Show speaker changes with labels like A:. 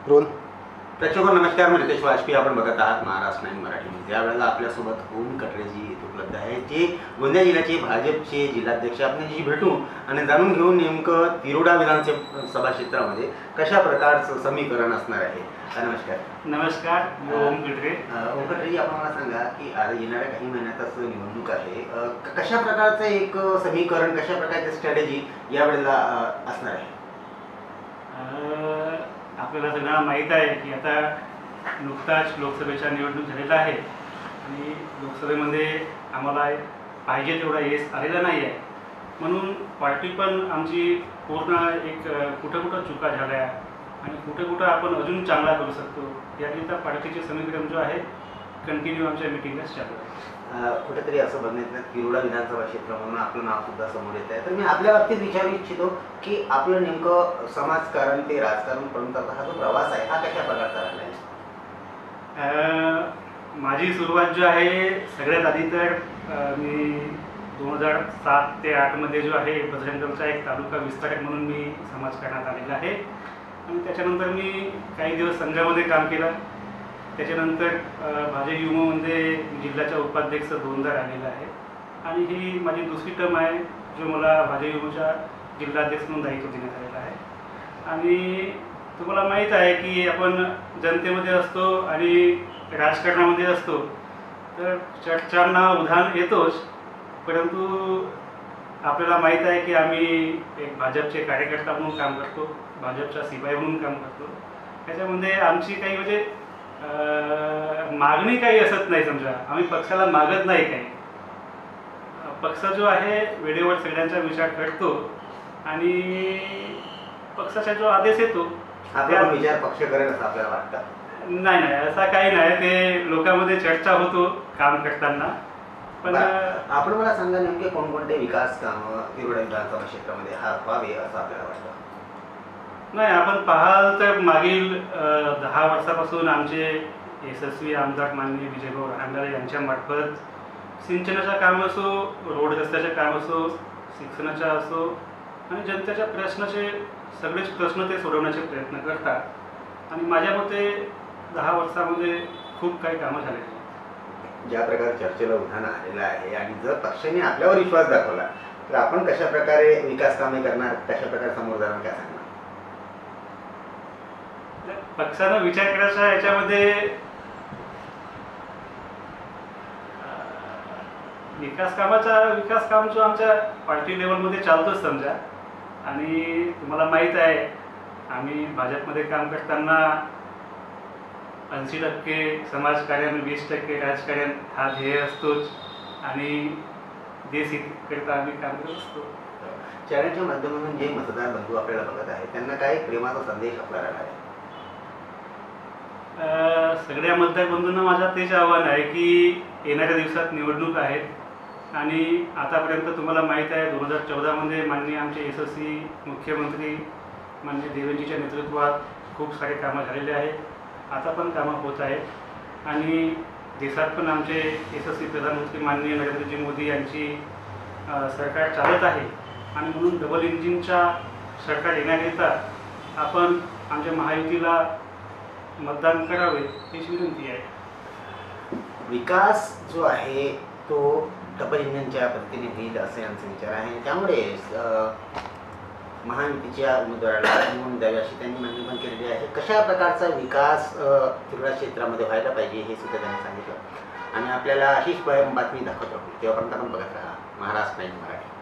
A: Role.
B: प्रेक्षकांनो नमस्कार, मी रितेश वाजपेयी. आपण बघत आहात महाराष्ट्र 9 मराठी न्यूज. यावेळेला आपल्यासोबत ओम कटरेजी इथे उपलब्ध आहे, जे गोंदिया जिल्ह्याचे भाजपचे जिल्हाध्यक्ष. आपण याच्याशी भेटू आणि जाणून घेऊन नेमकं तिरोडा विधानसभा क्षेत्रामध्ये कशा प्रकारचं समीकरण असणार आहे. नमस्कार.
C: नमस्कार, ओम कटरे.
B: ओम कटरेजी, आपण मला सांगा की आज येणाऱ्या काही महिन्यातच निवडणूक आहे. कशा प्रकारचं एक समीकरण, कशा प्रकारची स्ट्रॅटेजी यावेळेला असणार आहे?
C: आपल्याला सगळ्यांना माहीत आहे की आता नुकताच लोकसभेच्या निवडणूक झालेला आहे आणि लोकसभेमध्ये आम्हाला पाहिजे तेवढा यश आलेला नाही आहे. म्हणून पार्टी पण आमची पूर्ण एक कुठं चुका झाल्या आणि कुठं आपण अजून चांगला करू शकतो याकरिता पार्टीचे समीकरण जो आहे कंटिन्यू आमच्या मिटिंगच चालू आहे.
B: कुठेतरी असं बघण्यात येतं तिरोडा विधानसभा क्षेत्र म्हणून आपलं नाव सुद्धा समोर येत आहे. तर मी आपल्या बाबतीत विचारू इच्छितो की आपलं नेमकं समाजकारण ते राजकारण पर्यंतचा हा जो प्रवास आहे हा कशा प्रकारचा राहिला आहे?
C: माझी सुरुवात जो आहे सगळ्यात आधी तर मी 2007 ते 2008 मध्ये जो आहे बजरंग दलचा एक तालुका विस्तारक म्हणून मी समाजकारणात आलेला आहे आणि त्याच्यानंतर मी काही दिवस संघामध्ये काम केलं. त्याच्यानंतर भाजप युमोमध्ये जिल्ह्याचा उपाध्यक्ष 2दा राहिलेला आहे आणि ही माझी दुसरी टर्म आहे जो मला भाजप युमोच्या जिल्हाध्यक्ष म्हणून दायित्व देण्यात आलेलं आहे. आणि तुम्हाला माहीत आहे की आपण जनतेमध्ये असतो आणि राजकारणामध्ये असतो तर चर्चांना उधाण येतोच, परंतु आपल्याला माहीत आहे की आम्ही एक भाजपचे कार्यकर्ता म्हणून काम करतो, भाजपचा सिपाई म्हणून काम करतो. त्याच्यामध्ये आमची काही म्हणजे मागणी काही असत नाही. समजा आम्ही पक्षाला मागत नाही काही. पक्ष जो आहे वेळेवर सगळ्यांचा विचार करतो आणि पक्षाचा जो आदेश येतो
B: आपला विचार पक्ष करेल असं आपल्याला वाटतं?
C: नाही, असा काही नाही. ते लोकांमध्ये चर्चा होतो काम करताना. पण
B: आपण मला सांगा नेमके कोणकोणते विकास कामं तिरोडा विधानसभा क्षेत्रामध्ये व्हावे असं आपल्याला वाटतं?
C: नाही, आपण पाहाल तर मागील 10 वर्षापासून आमचे यशस्वी आमदार माननीय विजयभाऊ रांगारे यांच्यामार्फत सिंचनाचं काम असो, रोड रस्त्याचं काम असो, शिक्षणाचं असो आणि जनतेच्या प्रश्नाचे सगळेच प्रश्न ते सोडवण्याचे प्रयत्न करतात आणि माझ्या मते 10 वर्षामध्ये खूप काही कामं झालेली आहेत.
B: ज्या प्रकारे चर्चेला उधाण आलेलं आहे आणि जर पक्षाने आपल्यावर विश्वास दाखवला तर आपण कशा प्रकारे विकास कामे करणार, कशा प्रकारे समोर जाणार, काय सांगणार?
C: पक्षानं विचार करायचा याच्यामध्ये विकास काम जो आमच्या पार्टी लेवलमध्ये चालतोच समजा. आणि तुम्हाला माहीत आहे आम्ही भाजपमध्ये काम करताना 80% समाजकार्य, 20% राजकारण हा ध्येय असतोच आणि देश हिताकरिता आम्ही काम करत असतो.
B: चॅनलच्या माध्यमातून जे मतदार बंधू आपल्याला बघत आहेत त्यांना काय प्रेमाचा संदेश आपला राहणार आहे?
C: सगळ्या मतदार बंधूंना माझं तेच आव्हान आहे की येणाऱ्या दिवसात निवडणूक आहेत आणि आतापर्यंत तुम्हाला माहीत आहे 2014 मध्ये माननीय आमचे यशस्वी मुख्यमंत्री माननीय देवेंजीच्या नेतृत्वात खूप सारे कामं झालेले आहेत. आता पण कामं होत आहेत आणि देशात पण आमचे यशस्वी प्रधानमंत्री माननीय नरेंद्रजी मोदी यांची सरकार चालत आहे आणि म्हणून डबल इंजिनच्या सरकार येण्याकरिता आपण आमच्या महायुतीला मतदान करावे हीच विनंती आहे.
B: विकास जो आहे तो डबल इंजिनच्या पद्धतीने होईल असे आमचे विचार आहे. त्यामुळे महायुतीच्या उमेदवाराला निवडून द्यावी अशी त्यांनी मागणी पण केलेली आहे. कशा प्रकारचा विकास तिरोडा क्षेत्रामध्ये व्हायला पाहिजे हे सुद्धा त्यांनी सांगितलं आणि आपल्याला अशीच बातमी दाखवत राहू. तेव्हापर्यंत आपण बघत राहा महाराष्ट्र 9 मराठी.